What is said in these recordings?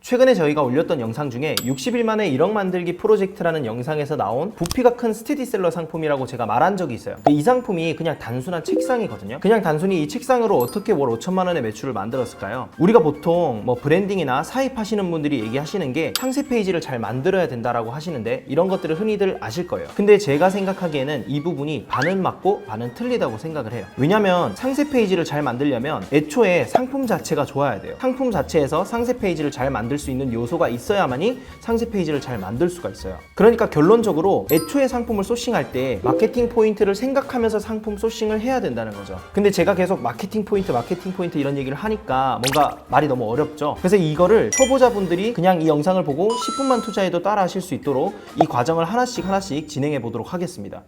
최근에 저희가 올렸던 영상 중에 60일 만에 1억 만들기 프로젝트라는 영상에서 나온 부피가 큰 스테디셀러 상품이라고 제가 말한 적이 있어요. 이 상품이 그냥 단순한 책상이거든요. 그냥 단순히 이 책상으로 어떻게 월 5천만 원의 매출을 만들었을까요? 우리가 보통 뭐 브랜딩이나 사입하시는 분들이 얘기하시는 게 상세 페이지를 잘 만들어야 된다라고 하시는데 이런 것들을 흔히들 아실 거예요. 근데 제가 생각하기에는 이 부분이 반은 맞고 반은 틀리다고 생각을 해요. 왜냐면 상세 페이지를 잘 만들려면 애초에 상품 자체가 좋아야 돼요. 상품 자체에서 상세 페이지를 잘 만들 수 있는 요소가 있어야만이 상세 페이지를 잘 만들 수가 있어요. 그러니까 결론적으로 애초에 상품을 소싱할 때 마케팅 포인트를 생각하면서 상품 소싱을 해야 된다는 거죠. 근데 제가 계속 마케팅 포인트 이런 얘기를 하니까 뭔가 말이 너무 어렵죠. 그래서 이거를 초보자분들이 그냥 이 영상을 보고 10분만 투자해도 따라 하실 수 있도록 이 과정을 하나씩 진행해 보도록 하겠습니다.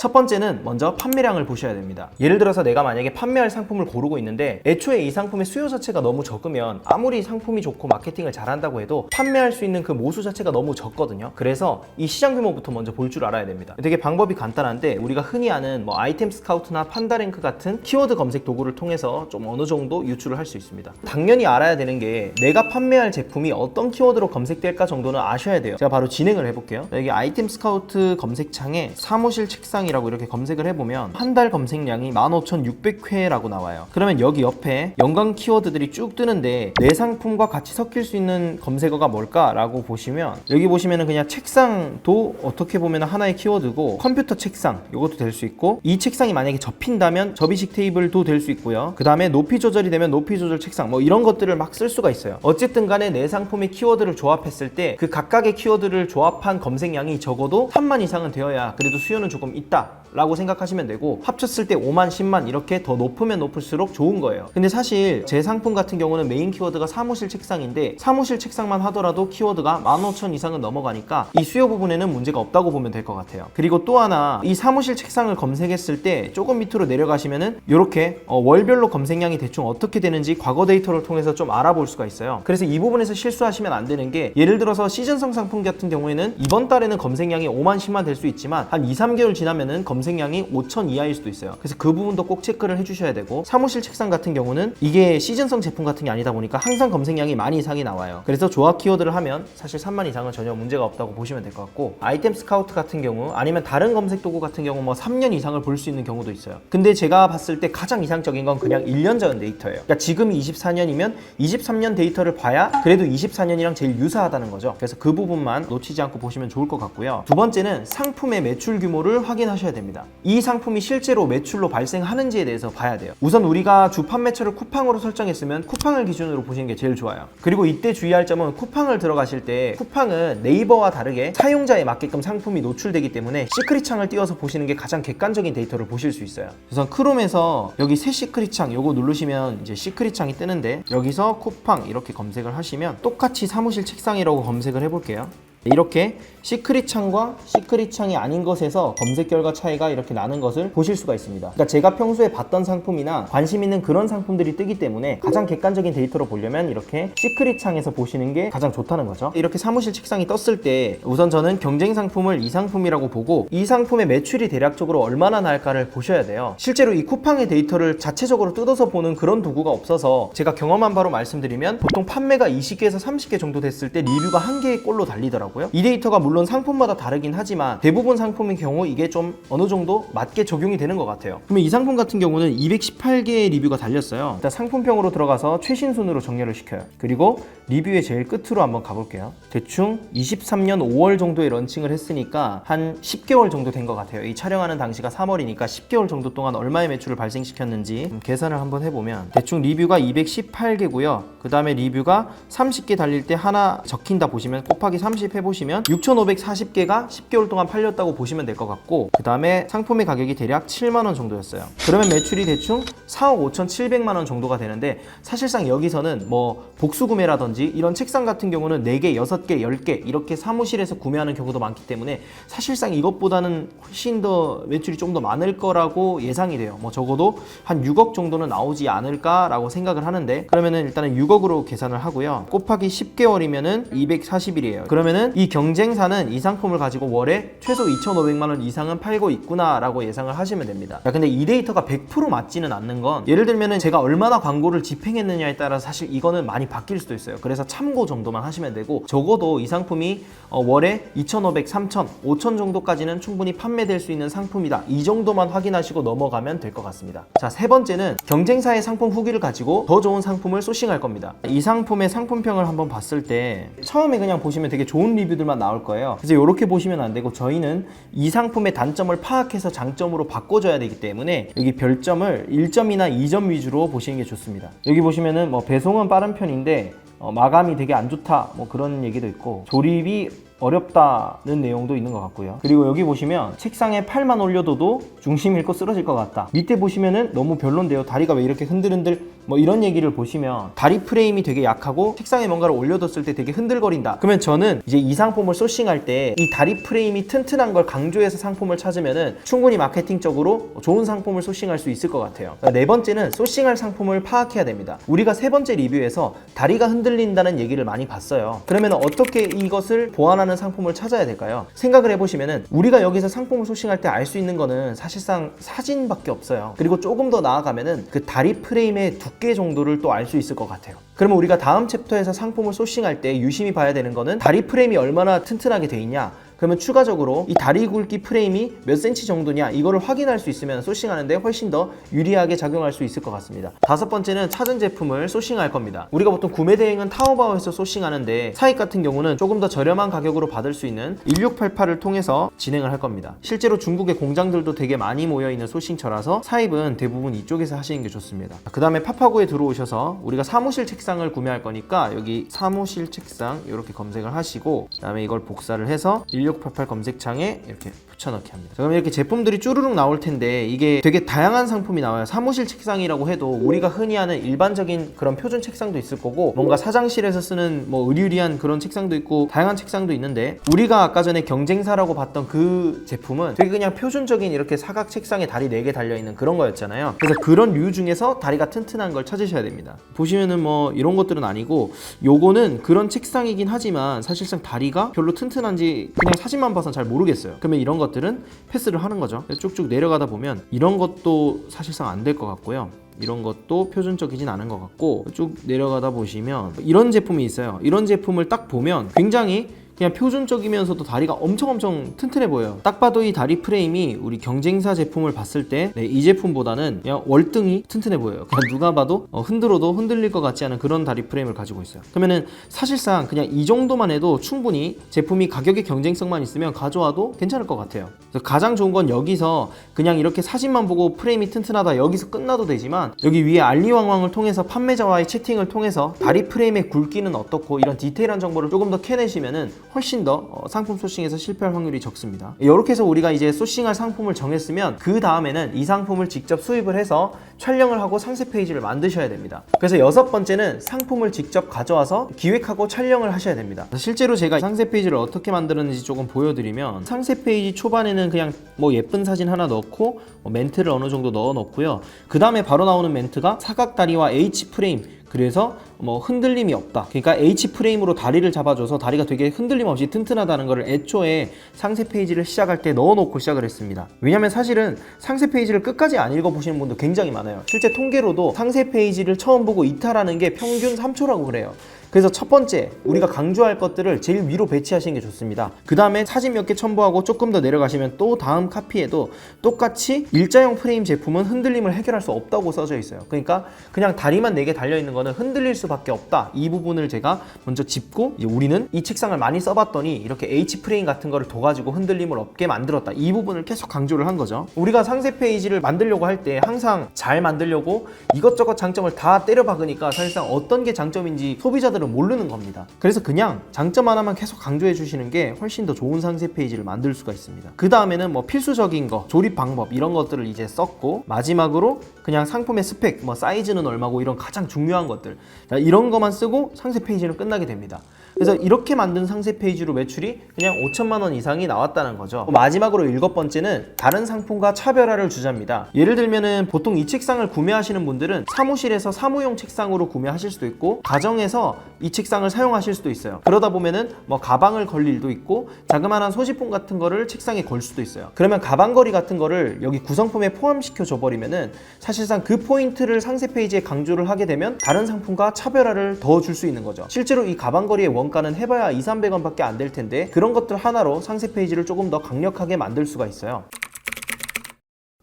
첫 번째는 먼저 판매량을 보셔야 됩니다. 예를 들어서 내가 만약에 판매할 상품을 고르고 있는데 애초에 이 상품의 수요 자체가 너무 적으면 아무리 상품이 좋고 마케팅을 잘한다고 해도 판매할 수 있는 그 모수 자체가 너무 적거든요. 그래서 이 시장 규모부터 먼저 볼 줄 알아야 됩니다. 되게 방법이 간단한데 우리가 흔히 아는 뭐 아이템 스카우트나 판다랭크 같은 키워드 검색 도구를 통해서 좀 어느 정도 유출을 할 수 있습니다. 당연히 알아야 되는 게 내가 판매할 제품이 어떤 키워드로 검색될까 정도는 아셔야 돼요. 제가 바로 진행을 해볼게요. 여기 아이템 스카우트 검색창에 사무실 책상이라고 이렇게 검색을 해보면 한 달 검색량이 15,600회라고 나와요. 그러면 여기 옆에 연관 키워드들이 쭉 뜨는데 내 상품과 같이 섞일 수 있는 검색어가 뭘까라고 보시면 여기 보시면은 그냥 책상도 어떻게 보면 하나의 키워드고 컴퓨터 책상 이것도 될 수 있고 이 책상이 만약에 접힌다면 접이식 테이블도 될 수 있고요. 그 다음에 높이 조절이 되면 높이 조절 책상 뭐 이런 것들을 막 쓸 수가 있어요. 어쨌든 간에 내 상품의 키워드를 조합했을 때 그 각각의 키워드를 조합한 검색량이 적어도 3만 이상은 되어야 그래도 수요는 조금 있다 라고 생각하시면 되고 합쳤을 때 5만, 10만 이렇게 더 높으면 높을수록 좋은 거예요. 근데 사실 제 상품 같은 경우는 메인 키워드가 사무실 책상인데 사무실 책상만 하더라도 키워드가 15,000 이상은 넘어가니까 이 수요 부분에는 문제가 없다고 보면 될 것 같아요. 그리고 또 하나 이 사무실 책상을 검색했을 때 조금 밑으로 내려가시면은 이렇게 월별로 검색량이 대충 어떻게 되는지 과거 데이터를 통해서 좀 알아볼 수가 있어요. 그래서 이 부분에서 실수하시면 안 되는 게 예를 들어서 시즌성 상품 같은 경우에는 이번 달에는 검색량이 5만, 10만 될 수 있지만 한 2, 3개월 지나면은 검색량이 5천 이하일 수도 있어요. 그래서 그 부분도 꼭 체크를 해주셔야 되고 사무실 책상 같은 경우는 이게 시즌성 제품 같은 게 아니다 보니까 항상 검색량이 만 이상이 나와요. 그래서 조합 키워드를 하면 사실 3만 이상은 전혀 문제가 없다고 보시면 될 것 같고 아이템 스카우트 같은 경우 아니면 다른 검색 도구 같은 경우 뭐 3년 이상을 볼 수 있는 경우도 있어요. 근데 제가 봤을 때 가장 이상적인 건 그냥 1년 전 데이터예요. 그러니까 지금이 24년이면 23년 데이터를 봐야 그래도 24년이랑 제일 유사하다는 거죠. 그래서 그 부분만 놓치지 않고 보시면 좋을 것 같고요. 두 번째는 상품의 매출 규모를 확인하셔야 됩니다. 이 상품이 실제로 매출로 발생하는지에 대해서 봐야 돼요. 우선 우리가 주 판매처를 쿠팡으로 설정했으면 쿠팡을 기준으로 보시는 게 제일 좋아요. 그리고 이때 주의할 점은 쿠팡을 들어가실 때 쿠팡은 네이버와 다르게 사용자에 맞게끔 상품이 노출되기 때문에 시크릿 창을 띄워서 보시는 게 가장 객관적인 데이터를 보실 수 있어요. 우선 크롬에서 여기 새 시크릿 창 요거 누르시면 이제 시크릿 창이 뜨는데 여기서 쿠팡 이렇게 검색을 하시면 똑같이 사무실 책상이라고 검색을 해볼게요. 이렇게 시크릿 창과 시크릿 창이 아닌 것에서 검색 결과 차이가 이렇게 나는 것을 보실 수가 있습니다. 그러니까 제가 평소에 봤던 상품이나 관심 있는 그런 상품들이 뜨기 때문에 가장 객관적인 데이터로 보려면 이렇게 시크릿 창에서 보시는 게 가장 좋다는 거죠. 이렇게 사무실 책상이 떴을 때 우선 저는 경쟁 상품을 이 상품이라고 보고 이 상품의 매출이 대략적으로 얼마나 날까를 보셔야 돼요. 실제로 이 쿠팡의 데이터를 자체적으로 뜯어서 보는 그런 도구가 없어서 제가 경험한 바로 말씀드리면 보통 판매가 20개에서 30개 정도 됐을 때 리뷰가 1개의 꼴로 달리더라고요. 이 데이터가 물론 상품마다 다르긴 하지만 대부분 상품의 경우 이게 좀 어느 정도 맞게 적용이 되는 것 같아요. 그러면 이 상품 같은 경우는 218개의 리뷰가 달렸어요. 일단 상품평으로 들어가서 최신 순으로 정렬을 시켜요. 그리고 리뷰의 제일 끝으로 한번 가볼게요. 대충 23년 5월 정도에 런칭을 했으니까 한 10개월 정도 된 것 같아요. 이 촬영하는 당시가 3월이니까 10개월 정도 동안 얼마의 매출을 발생시켰는지 계산을 한번 해보면 대충 리뷰가 218개고요. 그 다음에 리뷰가 30개 달릴 때 하나 적힌다 보시면 곱하기 30 해보시면 6,540개가 10개월 동안 팔렸다고 보시면 될 것 같고 그 다음에 상품의 가격이 대략 7만원 정도였어요. 그러면 매출이 대충 4억 5,700만원 정도가 되는데 사실상 여기서는 뭐 복수구매라든지 이런 책상 같은 경우는 4개, 6개, 10개 이렇게 사무실에서 구매하는 경우도 많기 때문에 사실상 이것보다는 훨씬 더 매출이 좀 더 많을 거라고 예상이 돼요. 뭐 적어도 한 6억 정도는 나오지 않을까라고 생각을 하는데 그러면은 일단은 6억으로 계산을 하고요. 곱하기 10개월이면은 240일이에요. 그러면은 이 경쟁사는 이 상품을 가지고 월에 최소 2,500만 원 이상은 팔고 있구나 라고 예상을 하시면 됩니다. 자, 근데 이 데이터가 100% 맞지는 않는 건, 예를 들면은 제가 얼마나 광고를 집행했느냐에 따라 사실 이거는 많이 바뀔 수도 있어요. 그래서 참고 정도만 하시면 되고, 적어도 이 상품이 월에 2,500, 3,000, 5,000 정도까지는 충분히 판매될 수 있는 상품이다, 이 정도만 확인하시고 넘어가면 될 것 같습니다. 자, 세 번째는 경쟁사의 상품 후기를 가지고 더 좋은 상품을 소싱할 겁니다. 이 상품의 상품평을 한번 봤을 때 처음에 그냥 보시면 되게 좋은 리뷰들만 나올 거예요. 그래서 이렇게 보시면 안 되고, 저희는 이 상품의 단점을 파악해서 장점으로 바꿔줘야 되기 때문에 여기 별점을 1점이나 2점 위주로 보시는 게 좋습니다. 여기 보시면은 뭐 배송은 빠른 편인데 마감이 되게 안 좋다, 뭐 그런 얘기도 있고, 조립이 어렵다는 내용도 있는 것 같고요. 그리고 여기 보시면 책상에 팔만 올려둬도 중심 잃고 쓰러질 것 같다. 밑에 보시면은 너무 별론데요, 다리가 왜 이렇게 흔들흔들, 뭐 이런 얘기를 보시면 다리 프레임이 되게 약하고 책상에 뭔가를 올려뒀을 때 되게 흔들거린다. 그러면 저는 이제 이 상품을 소싱할 때 이 다리 프레임이 튼튼한 걸 강조해서 상품을 찾으면은 충분히 마케팅적으로 좋은 상품을 소싱할 수 있을 것 같아요. 네 번째는 소싱할 상품을 파악해야 됩니다. 우리가 세 번째 리뷰에서 다리가 흔들린다는 얘기를 많이 봤어요. 그러면 어떻게 이것을 보완하는 상품을 찾아야 될까요? 생각을 해보시면은 우리가 여기서 상품을 소싱할 때 알 수 있는 거는 사실상 사진밖에 없어요. 그리고 조금 더 나아가면은 그 다리 프레임의 두께 정도를 또 알 수 있을 것 같아요. 그러면 우리가 다음 챕터에서 상품을 소싱할 때 유심히 봐야 되는 거는 다리 프레임이 얼마나 튼튼하게 돼 있냐, 그러면 추가적으로 이 다리 굵기 프레임이 몇 cm 정도냐, 이거를 확인할 수 있으면 소싱하는데 훨씬 더 유리하게 작용할 수 있을 것 같습니다. 다섯 번째는 찾은 제품을 소싱할 겁니다. 우리가 보통 구매 대행은 타오바오에서 소싱하는데, 사익 같은 경우는 조금 더 저렴한 가격으로 받을 수 있는 1688을 통해서 진행을 할 겁니다. 실제로 중국의 공장들도 되게 많이 모여있는 소싱처라서 사입은 대부분 이쪽에서 하시는 게 좋습니다. 그 다음에 파파고에 들어오셔서 우리가 사무실 책상을 구매할 거니까 여기 사무실 책상 이렇게 검색을 하시고, 그 다음에 이걸 복사를 해서 1688 검색창에 이렇게 붙여넣기 합니다. 그럼 이렇게 제품들이 쭈루룩 나올 텐데, 이게 되게 다양한 상품이 나와요. 사무실 책상이라고 해도 우리가 흔히 하는 일반적인 그런 표준 책상도 있을 거고, 뭔가 사장실에서 쓰는 뭐 의류리한 그런 책상도 있고, 다양한 책상도 있는데, 우리가 아까 전에 경쟁사라고 봤던 그 제품은 되게 그냥 표준적인 이렇게 사각 책상에 다리 4개 달려있는 그런 거였잖아요. 그래서 그런 류 중에서 다리가 튼튼한 걸 찾으셔야 됩니다. 보시면은 뭐 이런 것들은 아니고, 요거는 그런 책상이긴 하지만 사실상 다리가 별로 튼튼한지 그냥 사진만 봐서 잘 모르겠어요. 그러면 이런 것들은 패스를 하는 거죠. 쭉쭉 내려가다 보면 이런 것도 사실상 안 될 것 같고요, 이런 것도 표준적이진 않은 것 같고, 쭉 내려가다 보시면 이런 제품이 있어요. 이런 제품을 딱 보면 굉장히 그냥 표준적이면서도 다리가 엄청 튼튼해 보여요. 딱 봐도 이 다리 프레임이 우리 경쟁사 제품을 봤을 때 이 제품보다는 그냥 월등히 튼튼해 보여요. 그냥 누가 봐도 흔들어도 흔들릴 것 같지 않은 그런 다리 프레임을 가지고 있어요. 그러면은 사실상 그냥 이 정도만 해도 충분히 제품이 가격의 경쟁성만 있으면 가져와도 괜찮을 것 같아요. 그래서 가장 좋은 건 여기서 그냥 이렇게 사진만 보고 프레임이 튼튼하다 여기서 끝나도 되지만, 여기 위에 알리왕왕을 통해서 판매자와의 채팅을 통해서 다리 프레임의 굵기는 어떻고 이런 디테일한 정보를 조금 더 캐내시면은 훨씬 더 상품 소싱에서 실패할 확률이 적습니다. 이렇게 해서 우리가 이제 소싱할 상품을 정했으면, 그 다음에는 이 상품을 직접 수입을 해서 촬영을 하고 상세 페이지를 만드셔야 됩니다. 그래서 여섯 번째는 상품을 직접 가져와서 기획하고 촬영을 하셔야 됩니다. 실제로 제가 상세 페이지를 어떻게 만들었는지 조금 보여드리면, 상세 페이지 초반에는 그냥 뭐 예쁜 사진 하나 넣고 멘트를 어느 정도 넣어 놓고요. 그 다음에 바로 나오는 멘트가 사각다리와 H 프레임, 그래서 뭐 흔들림이 없다, 그러니까 H 프레임으로 다리를 잡아줘서 다리가 되게 흔들림 없이 튼튼하다는 거를 애초에 상세 페이지를 시작할 때 넣어놓고 시작을 했습니다. 왜냐면 사실은 상세 페이지를 끝까지 안 읽어보시는 분도 굉장히 많아요. 실제 통계로도 상세 페이지를 처음 보고 이탈하는 게 평균 3초라고 그래요. 그래서 첫 번째, 우리가 강조할 것들을 제일 위로 배치하시는 게 좋습니다. 그 다음에 사진 몇 개 첨부하고 조금 더 내려가시면 또 다음 카피에도 똑같이 일자형 프레임 제품은 흔들림을 해결할 수 없다고 써져 있어요. 그러니까 그냥 다리만 4개 달려있는 거는 흔들릴 수밖에 없다, 이 부분을 제가 먼저 짚고, 이제 우리는 이 책상을 많이 써봤더니 이렇게 H 프레임 같은 거를 둬가지고 흔들림을 없게 만들었다, 이 부분을 계속 강조를 한 거죠. 우리가 상세 페이지를 만들려고 할 때 항상 잘 만들려고 이것저것 장점을 다 때려 박으니까 사실상 어떤 게 장점인지 소비자들은 모르는 겁니다. 그래서 그냥 장점 하나만 계속 강조해 주시는 게 훨씬 더 좋은 상세 페이지를 만들 수가 있습니다. 그 다음에는 뭐 필수적인 거, 조립 방법 이런 것들을 이제 썼고, 마지막으로 그냥 상품의 스펙, 뭐 사이즈는 얼마고 이런 가장 중요한 것들, 이런 것만 쓰고 상세 페이지는 끝나게 됩니다. 그래서 이렇게 만든 상세 페이지로 매출이 그냥 5천만 원 이상이 나왔다는 거죠. 마지막으로 7번째는 다른 상품과 차별화를 주자입니다. 예를 들면은 보통 이 책상을 구매하시는 분들은 사무실에서 사무용 책상으로 구매하실 수도 있고 가정에서 이 책상을 사용하실 수도 있어요. 그러다 보면은 뭐 가방을 걸 일도 있고 자그마한 소지품 같은 거를 책상에 걸 수도 있어요. 그러면 가방걸이 같은 거를 여기 구성품에 포함시켜 줘 버리면은 사실상 그 포인트를 상세 페이지에 강조를 하게 되면 다른 상품과 차별화를 더 줄 수 있는 거죠. 실제로 이 가방걸이의 원가는 해봐야 200~300원 밖에 안 될 텐데 그런 것들 하나로 상세 페이지를 조금 더 강력하게 만들 수가 있어요.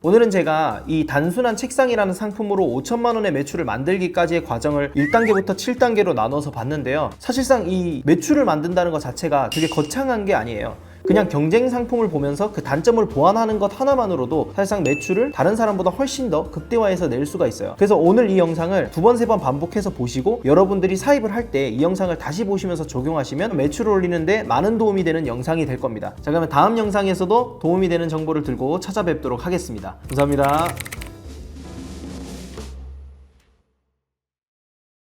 오늘은 제가 이 단순한 책상이라는 상품으로 5천만 원의 매출을 만들기까지의 과정을 1단계부터 7단계로 나눠서 봤는데요. 사실상 이 매출을 만든다는 것 자체가 되게 거창한 게 아니에요. 그냥 경쟁 상품을 보면서 그 단점을 보완하는 것 하나만으로도 사실상 매출을 다른 사람보다 훨씬 더 극대화해서 낼 수가 있어요. 그래서 오늘 이 영상을 2번, 3번 반복해서 보시고 여러분들이 사입을 할 때 이 영상을 다시 보시면서 적용하시면 매출을 올리는데 많은 도움이 되는 영상이 될 겁니다. 자, 그러면 다음 영상에서도 도움이 되는 정보를 들고 찾아뵙도록 하겠습니다. 감사합니다.